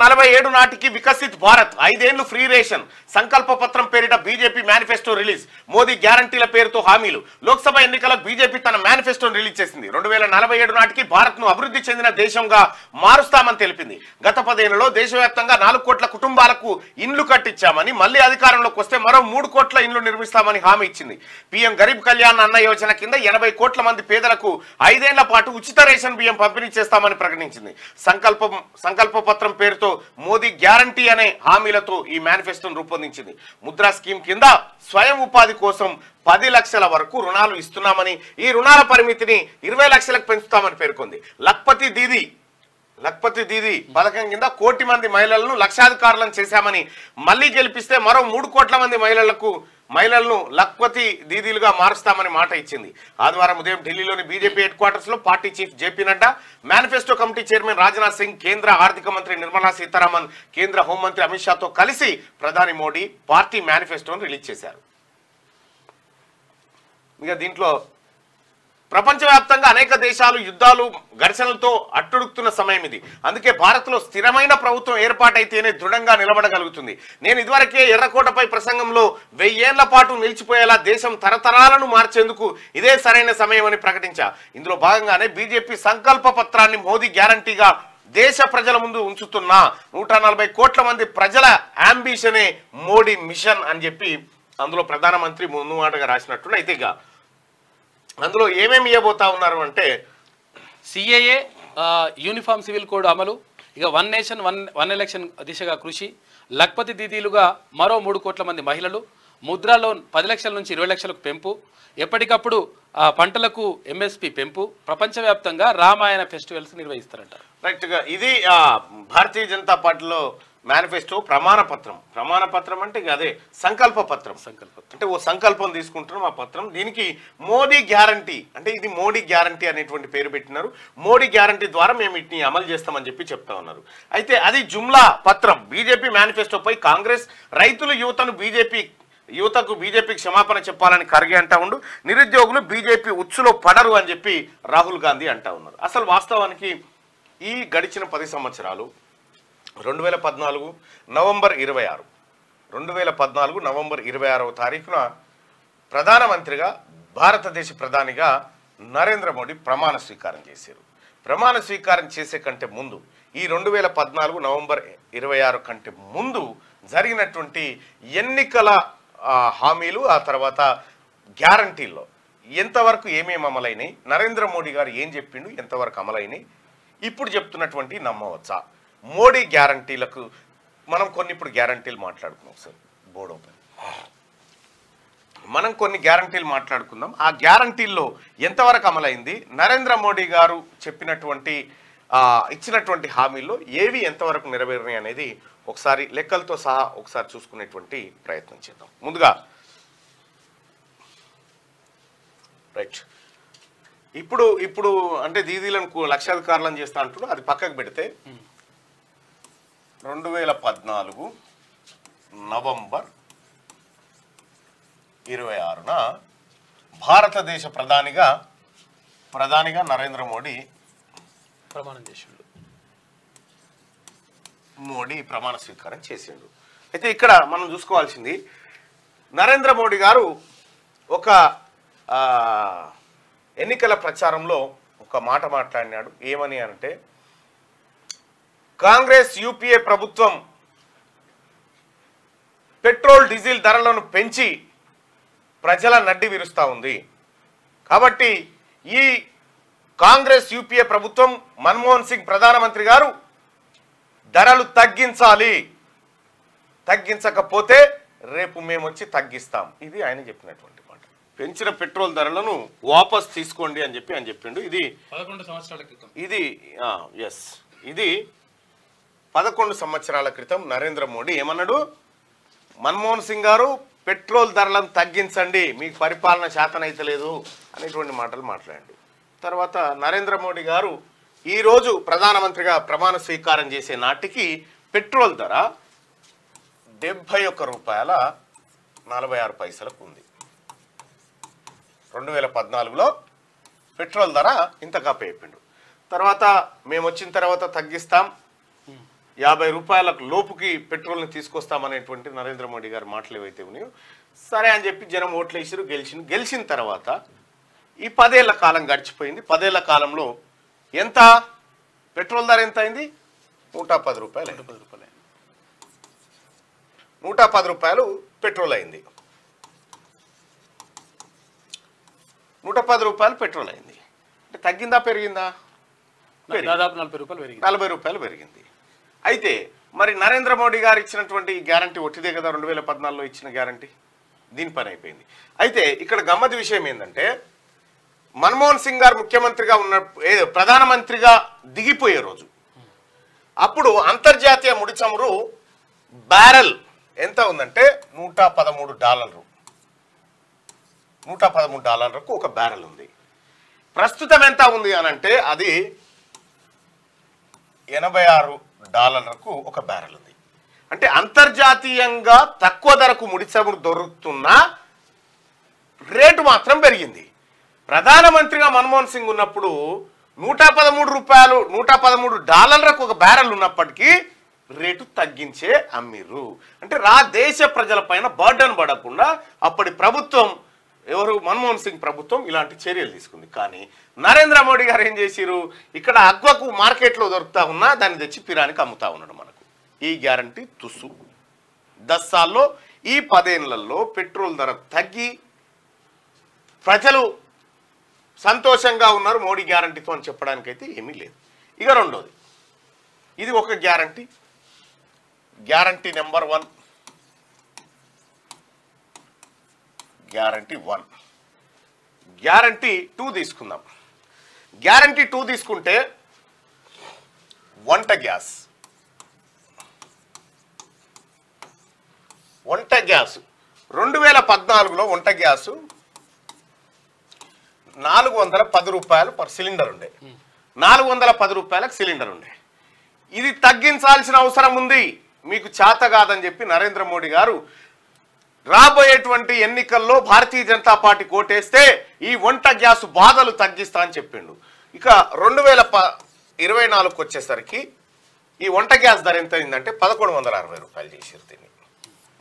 2047 నాటికి వికసిత్ భారత్ 5 ఏళ్లు free ration సంకల్ప పత్రం పేరిట బీజేపీ మేనిఫెస్టో రిలీజ్ మోదీ గ్యారంటీల పేరుతో హామీలు లోక్సభ ఎన్నికలకు బీజేపీ తన మేనిఫెస్టోను రిలీజ్ చేసింది 2047 నాటికి భారత్ను అభివృద్ధి చెందిన దేశంగా మారుస్తామని తెలిపింది గత 10 ఏళ్లలో దేశవ్యాప్తంగా 4 కోట్ల కుటుంబాలకు ఇండ్లు కట్టించామని మళ్ళీ అధికారంలోకి వస్తే మరో 3 కోట్ల ఇండ్లు నిర్మిస్తామని హామీ ఇచ్చింది పీఎం గరీబ్ కళ్యాణ్ అన్న యోజన కింద 80 కోట్ల మంది పేదలకు 5 ఏళ్ల పాటు ఉచిత రేషన్ బియ్యం పంపిణీ చేస్తామని ప్రకటించింది సంకల్ప పత్రం పేరుతో మోదీ గ్యారంటీ అనే హామీలతో ఈ మేనిఫెస్టోను రూపొందించింది ముద్రా స్కీమ్ కింద స్వయం ఉపాధి కోసం 10 లక్షల వరకు రుణాలు ఇస్తున్నామని ఈ రుణాల పరిమితిని 20 లక్షలకు పెంచుతామని పేర్కొంది లఖ్పతి దీదీ పథకం కింద 1 కోటి మంది మహిళలను లక్షాధికారులను చేశామని మళ్ళీ గెలిపిస్తే మరో 3 కోట్ల మంది మహిళలను లఖ్పతి దీదీలుగా మారుస్తామని మాట ఇచ్చింది ఆదివారం ఉదయం ఢిల్లీలోని బీజేపీ హెడ్ క్వార్టర్స్ లో party chief JP Nadda manifesto committee chairman Rajnath Singh కేంద్ర ఆర్థిక మంత్రి నిర్మలా సీతారామన్ కేంద్ర హోంమంత్రి అమిత్ షాతో కలిసి ప్రధాని మోడీ పార్టీ మేనిఫెస్టోను రిలీజ్ చేశారు ఇక దీంట్లో ప్రపంచవ్యాప్తంగా అనేక దేశాలు యుద్ధాలు ఘర్షణలతో అట్టుడుకుతున్న సమయం ఇది అందుకే భారత్లో స్థిరమైన ప్రభుత్వం ఏర్పాటైతేనే దృఢంగా నిలబడగలుగుతుంది నేను ఇదివరకే ఎర్రకోటపై ప్రసంగంలో 1000 ఏళ్ల పాటు నిలిచిపోయేలా దేశం తరతరాలను మార్చేందుకు ఇదే సరైన సమయం అని ప్రకటించా ఇందులో భాగంగానే బీజేపీ సంకల్ప పత్రాన్ని మోదీ గ్యారంటీగా దేశ ప్రజల ముందు ఉంచుతున్న 140 కోట్ల మంది ప్రజల అంబిషనే మోడీ మిషన్ అని చెప్పి అందులో ప్రధానమంత్రి ముందు మాటగా రాసినట్టు అయితే ఇక అందులో ఏమేమి ఇవ్వబోతా ఉన్నారు అంటే సిఏఏ యూనిఫామ్ సివిల్ కోడ్ అమలు ఇక 1 నేషన్ 1 ఎలక్షన్ దిశగా కృషి లఖ్పతి దీదీలుగా మరో 3 కోట్ల మంది మహిళలు ముద్రా లోన్ 10 లక్షల నుంచి 20 లక్షలకు పెంపు ఎప్పటికప్పుడు పంటలకు ఎంఎస్పి పెంపు ప్రపంచవ్యాప్తంగా రామాయణ ఫెస్టివల్స్ నిర్వహిస్తారంట రైట్గా ఇది భారతీయ జనతా పార్టీలో మేనిఫెస్టో ప్రమాణ పత్రం అంటే అదే సంకల్ప పత్రం అంటే ఓ సంకల్పం తీసుకుంటున్నాం ఆ పత్రం దీనికి మోడీ గ్యారంటీ అంటే ఇది మోడీ గ్యారంటీ అనేటువంటి పేరు పెట్టినారు మోడీ గ్యారంటీ ద్వారా మేము వీటిని అమలు చేస్తామని చెప్పి చెప్తా ఉన్నారు అయితే అది జుమ్లా పత్రం బీజేపీ మేనిఫెస్టోపై కాంగ్రెస్ రైతులు యువతకు బీజేపీకి క్షమాపణ చెప్పాలని ఖర్గే అంటా ఉండు నిరుద్యోగులు బీజేపీ ఉచ్చులో పడరు అని చెప్పి రాహుల్ గాంధీ అంటా ఉన్నారు అసలు వాస్తవానికి ఈ గడిచిన 10 సంవత్సరాలు 2014 నవంబర్ 26వ తారీఖున ప్రధానమంత్రిగా భారతదేశ ప్రధానిగా నరేంద్ర మోడీ ప్రమాణ స్వీకారం చేశారు ప్రమాణ స్వీకారం చేసే కంటే ముందు ఈ 2014 నవంబర్ 26 కంటే ముందు జరిగినటువంటి ఎన్నికల హామీలు ఆ తర్వాత గ్యారంటీల్లో ఎంతవరకు ఏమేమి అమలైనాయి నరేంద్ర మోడీ గారు ఏం చెప్పిండు ఎంతవరకు అమలైనాయి ఇప్పుడు చెప్తున్నటువంటి నమ్మవచ్చా మోడీ గ్యారంటీలకు మనం ఇప్పుడు గ్యారంటీలు మాట్లాడుకున్నాం సార్ బోర్డు ఓపెన్ మనం కొన్ని గ్యారంటీలు మాట్లాడుకుందాం ఆ గ్యారంటీల్లో ఎంతవరకు అమలైంది నరేంద్ర మోడీ గారు చెప్పినటువంటి ఇచ్చినటువంటి హామీల్లో ఏవి ఎంతవరకు నెరవేరినాయి అనేది ఒకసారి లెక్కలతో సహా ఒకసారి చూసుకునేటువంటి ప్రయత్నం చేద్దాం ముందుగా రైట్ ఇప్పుడు అంటే దీదీలను లక్షాధికారులను చేస్తా అంటున్నారు అది పక్కకు పెడితే 2014 నవంబర్ 26న భారతదేశ ప్రధానిగా నరేంద్ర మోడీ ప్రమాణ స్వీకారం చేసిండు అయితే ఇక్కడ మనం చూసుకోవాల్సింది నరేంద్ర మోడీ గారు ఒక ఎన్నికల ప్రచారంలో ఒక మాట మాట్లాడినాడు ఏమని అంటే కాంగ్రెస్ యూపీఏ ప్రభుత్వం పెట్రోల్ డీజిల్ ధరలను పెంచి ప్రజల నడ్డి విరుస్తా ఉంది కాబట్టి ఈ కాంగ్రెస్ యూపీఏ ప్రభుత్వం మన్మోహన్ సింగ్ ప్రధానమంత్రి గారు ధరలు తగ్గించకపోతే రేపు మేము వచ్చి తగ్గిస్తాం ఇది ఆయన చెప్పినటువంటి మాట పెంచిన పెట్రోల్ ధరలను వాపస్ తీసుకోండి అని చెప్పి ఆయన చెప్పిండు ఇది 11 సంవత్సరాల క్రితం ఇది 11 సంవత్సరాల క్రితం నరేంద్ర మోడీ ఏమన్నాడు మన్మోహన్ సింగ్ గారు పెట్రోల్ ధరలను తగ్గించండి మీకు పరిపాలన శాతనైతలేదు అనేటువంటి మాటలు మాట్లాడండి తర్వాత నరేంద్ర మోడీ గారు ఈ రోజు ప్రధానమంత్రిగా ప్రమాణ స్వీకారం చేసే నాటికి పెట్రోల్ ధర 71 రూపాయల 46 పైసలకు ఉంది 2014లో పెట్రోల్ ధర ఇంతగా పెంచిండు తర్వాత మేము వచ్చిన తర్వాత తగ్గిస్తాం 50 రూపాయలకు లోపుకి పెట్రోల్ని తీసుకొస్తామనేటువంటి నరేంద్ర మోడీ గారి మాటలు ఏవైతే ఉన్నాయో సరే అని చెప్పి జనం ఓట్లు వేసారు, గెలిచిన తర్వాత ఈ 10 ఏళ్ల కాలం గడిచిపోయింది. 10 ఏళ్ల కాలంలో ఎంత పెట్రోల్ ధర ఎంత అయింది? 110 రూపాయలు. 110 రూపాయలు పెట్రోల్ అయింది. 110 రూపాయలు పెట్రోల్ అయింది. అంటే తగ్గిందా పెరిగిందా? దాదాపు 40 రూపాయలు పెరిగింది. 40 రూపాయలు పెరిగింది. అయితే మరి నరేంద్ర మోడీ గారు ఇచ్చినటువంటి గ్యారంటీ ఒట్టిదే కదా, 2014లో ఇచ్చిన గ్యారంటీ, దీని పని అయిపోయింది. అయితే ఇక్కడ గమ్మతి విషయం ఏంటంటే మన్మోహన్ సింగ్ గారు ముఖ్యమంత్రిగా ఉన్న ప్రధానమంత్రిగా దిగిపోయే రోజు అప్పుడు అంతర్జాతీయ ముడి చమురు బ్యారెల్ ఎంత ఉందంటే $113. $113కు ఒక బ్యారెల్ ఉంది. ప్రస్తుతం ఎంత ఉంది అనంటే అది $86కు ఒక బ్యారెల్ ఉంది. అంటే అంతర్జాతీయంగా తక్కువ ధరకు ముడి చమురు దొరుకుతున్న రేటు మాత్రం పెరిగింది. ప్రధానమంత్రిగా మన్మోహన్ సింగ్ ఉన్నప్పుడు $113కు ఒక బ్యారెల్ ఉన్నప్పటికీ రేటు తగ్గించే అమ్మిర్రు. అంటే దేశ ప్రజల పైన బర్డన్ పడకుండా అప్పటి ప్రభుత్వం, ఎవరు మన్మోహన్ సింగ్ ప్రభుత్వం ఇలాంటి చర్యలు తీసుకుంది. కానీ నరేంద్ర మోడీ గారు ఏం చేసిరు, ఇక్కడ అగ్వకు మార్కెట్లో దొరుకుతా ఉన్నా దాన్ని తెచ్చి పిరానికి అమ్ముతా ఉన్నాడు మనకు. ఈ గ్యారంటీ తుస్సు. 10 సార్లో ఈ 10 ఏళ్లలో పెట్రోల్ ధర తగ్గి ప్రజలు సంతోషంగా ఉన్నారు మోడీ గ్యారంటీతో అని చెప్పడానికైతే ఏమీ లేదు. ఇక రెండోది, ఇది ఒక guarantee. Guarantee number 1, guarantee 1. Guarantee 2 తీసుకుందాం. గ్యారంటీ 2 తీసుకుంటే వంట గ్యాస్ 2014లో వంట గ్యాసు 410 రూపాయలు పర్ సిలిండర్ ఉండే. 410 రూపాయలకు సిలిండర్ ఉండే. ఇది తగ్గించాల్సిన అవసరం ఉంది, మీకు చేత కాదని చెప్పి నరేంద్ర మోడీ గారు రాబోయేటువంటి ఎన్నికల్లో భారతీయ జనతా పార్టీ కోటేస్తే ఈ వంట గ్యాస్ బాధలు తగ్గిస్తా అని చెప్పిండు. ఇక 2024కు వచ్చేసరికి ఈ వంట గ్యాస్ ధర ఎంత అయిందంటే 1160 రూపాయలు చేసారు. దీన్ని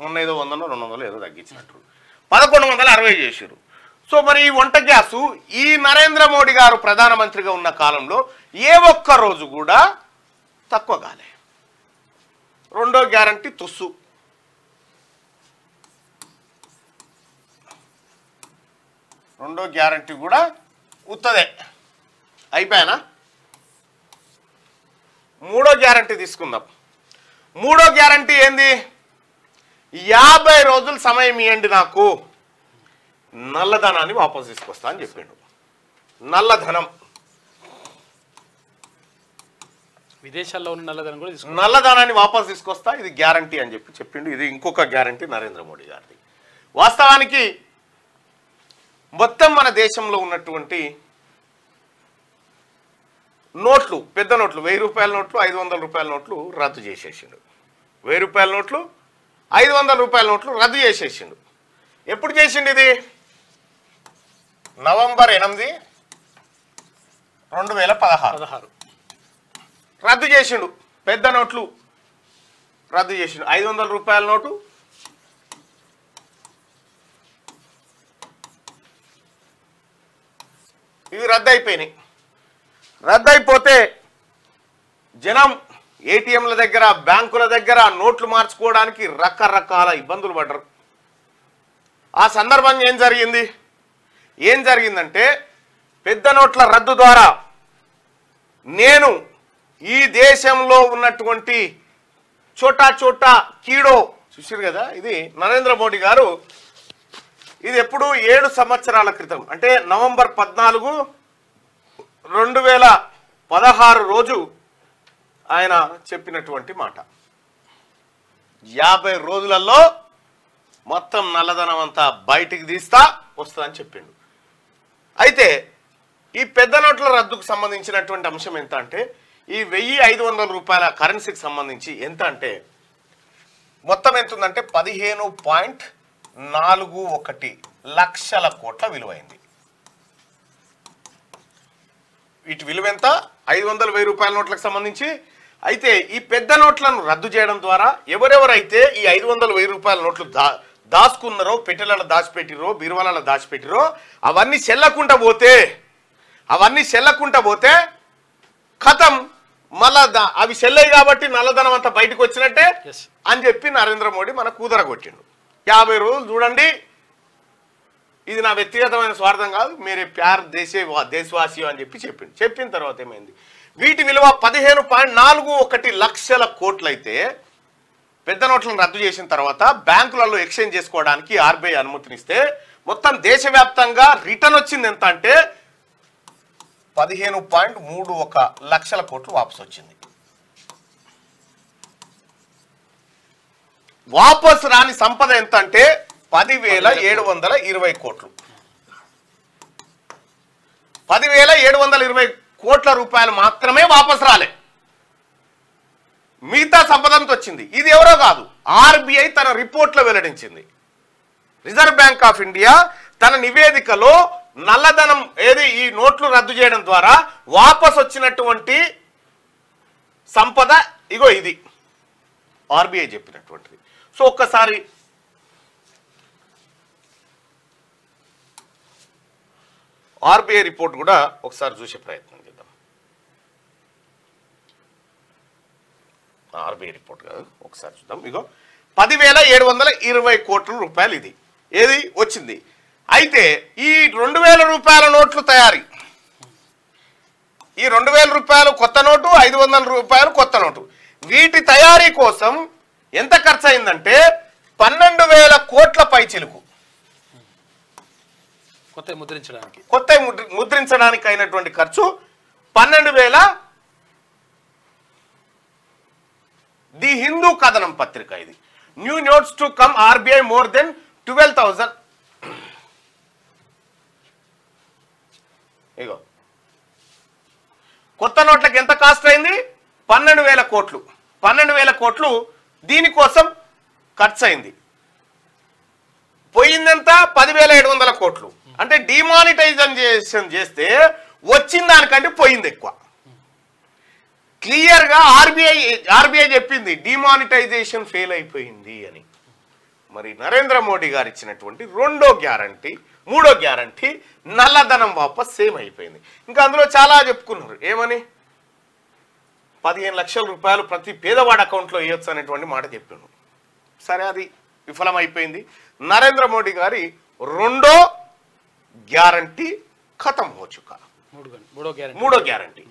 మొన్న ఏదో 100-200 ఏదో తగ్గించినట్టు 1160 చేసారు. సో మరి ఈ వంట గ్యాసు ఈ నరేంద్ర మోడీ గారు ప్రధానమంత్రిగా ఉన్న కాలంలో ఏ ఒక్క రోజు కూడా తక్కువ కాలే. రెండో గ్యారంటీ తుస్సు. రెండో గ్యారంటీ కూడా ఉత్తదే, అయిపోయానా? మూడో గ్యారంటీ తీసుకుందాం. మూడో గ్యారంటీ ఏంది? 50 రోజులు సమయం ఇవ్వండి, నాకు నల్లధనాన్ని వాపసు తీసుకొస్తా అని చెప్పిండు. నల్లధనం, విదేశాల్లో ఉన్న నల్లధనం కూడా నల్లధనాన్ని వాపసు తీసుకొస్తా, ఇది గ్యారంటీ అని చెప్పి చెప్పిండు. ఇది ఇంకొక గ్యారంటీ నరేంద్ర మోడీ గారిది. వాస్తవానికి మొత్తం మన దేశంలో ఉన్నటువంటి నోట్లు, పెద్ద నోట్లు, 1000 రూపాయల నోట్లు, 500 రూపాయల నోట్లు రద్దు చేసేసిండు. 1000 రూపాయల నోట్లు, 500 రూపాయల నోట్లు రద్దు చేసేసిండు. ఎప్పుడు చేసిండు ఇది? నవంబర్ 8, 2016 రద్దు చేసిండు. పెద్ద నోట్లు రద్దు చేసిండు. 500 రూపాయల నోటు, ఇవి రద్దు అయిపోయినాయి. రద్దు అయిపోతే జనం ఏటీఎంల దగ్గర, బ్యాంకుల దగ్గర నోట్లు మార్చుకోవడానికి రకరకాల ఇబ్బందులు పడ్డరు. ఆ సందర్భంగా ఏం జరిగిందంటే పెద్ద నోట్ల రద్దు ద్వారా నేను ఈ దేశంలో ఉన్నటువంటి చోటా కీడో చూసారు కదా, ఇది నరేంద్ర మోడీ గారు ఇది ఎప్పుడు 7 సంవత్సరాల క్రితం, అంటే నవంబర్ 14, 2016 రోజు ఆయన చెప్పినటువంటి మాట. 50 రోజులలో మొత్తం నల్లధనం అంతా బయటికి తీస్తా వస్తుందని చెప్పిండు. అయితే ఈ పెద్ద నోట్ల రద్దుకు సంబంధించినటువంటి అంశం ఎంత అంటే ఈ 1500 రూపాయల కరెన్సీకి సంబంధించి ఎంత అంటే మొత్తం ఎంత ఉందంటే 15.41 లక్షల కోట్ల విలువైంది. వీటి విలువ ఎంత? 500, 1000 రూపాయల నోట్లకు సంబంధించి అయితే ఈ పెద్ద నోట్లను రద్దు చేయడం ద్వారా ఎవరెవరైతే ఈ 500, 1000 రూపాయల నోట్లు దాచుకున్నారో, పెట్టెలలో దాచిపెట్టిరో, బీరువాలలో దాచిపెట్టిరో అవన్నీ చెల్లకుంటా పోతే ఖతం. మళ్ళా అవి చెల్లయి కాబట్టి నల్లధనం అంతా బయటకు వచ్చినట్టే అని చెప్పి నరేంద్ర మోడీ మన కూదరగొట్టిండు. 50 రోజులు చూడండి, ఇది నా వ్యక్తిగతమైన స్వార్థం కాదు, మీరే ప్యార్ దేశవాసి అని చెప్పిన తర్వాత ఏమైంది, వీటి విలువ 15.41 లక్షల కోట్లయితే పెద్ద నోట్లను రద్దు చేసిన తర్వాత బ్యాంకులలో ఎక్స్చేంజ్ చేసుకోవడానికి ఆర్బీఐ అనుమతినిస్తే మొత్తం దేశవ్యాప్తంగా రిటర్న్ వచ్చింది ఎంత అంటే 15.31 లక్షల కోట్లు వాపసు వచ్చింది. వాపసు రాని సంపద ఎంత అంటే 10,720 కోట్లు. 10,720 కోట్ల రూపాయలు మాత్రమే వాపసు రాలే, మిగతా సంపదంతో వచ్చింది. ఇది ఎవరో కాదు, ఆర్బీఐ తన రిపోర్ట్లో వెల్లడించింది. రిజర్వ్ బ్యాంక్ ఆఫ్ ఇండియా తన నివేదికలో నల్లధనం ఏది ఈ నోట్లు రద్దు చేయడం ద్వారా వాపసు వచ్చినటువంటి సంపద ఇగో ఇది ఆర్బీఐ చెప్పినటువంటిది. సో ఒక్కసారి ఆర్బీఐ రిపోర్ట్ కూడా ఒకసారి చూసే ప్రయత్నం చేద్దాం. ఆర్బీఐ రిపోర్ట్ కాదు, ఒకసారి చూద్దాం. ఇగో 10,720 కోట్ల రూపాయలు ఇది ఏది వచ్చింది. అయితే ఈ 2,000 రూపాయల నోట్లు తయారీ, ఈ 2,000 రూపాయలు కొత్త నోటు, 500 రూపాయలు కొత్త నోటు, వీటి తయారీ కోసం ఎంత ఖర్చు అయిందంటే 12,000 కోట్ల పైచిలుకు. కొత్త ముద్రించడానికి అయినటువంటి ఖర్చు 12,000. ది హిందూ కథనం పత్రిక ఇది. New notes to come RBI more than 12,000. ఇగో కొత్త నోట్లకి ఎంత కాస్ట్ అయింది, 12,000 కోట్లు. 12,000 కోట్లు దీనికోసం ఖర్చు అయింది. పోయిందెంత 10,700 కోట్లు. అంటే డిమానిటైజేషన్ చేస్తే వచ్చిన దానికంటే పోయింది ఎక్కువ. క్లియర్ గా ఆర్బీఐ చెప్పింది డిమానిటైజేషన్ ఫెయిల్ అయిపోయింది అని. మరి నరేంద్ర మోడీ గారు ఇచ్చినటువంటి మూడో గ్యారంటీ నల్లధనం వాపస్ సేమ్ అయిపోయింది. ఇంకా అందులో చాలా చెప్పుకున్నారు, ఏమని 15 లక్షల రూపాయలు ప్రతి పేదవాడి అకౌంట్లో వేయొచ్చు అనేటువంటి మాట చెప్పాను. సరే, అది విఫలమైపోయింది. నరేంద్ర మోడీ గారి రెండో గ్యారంటీ ఖతం హో చుకా. మూడో గ్యారంటీ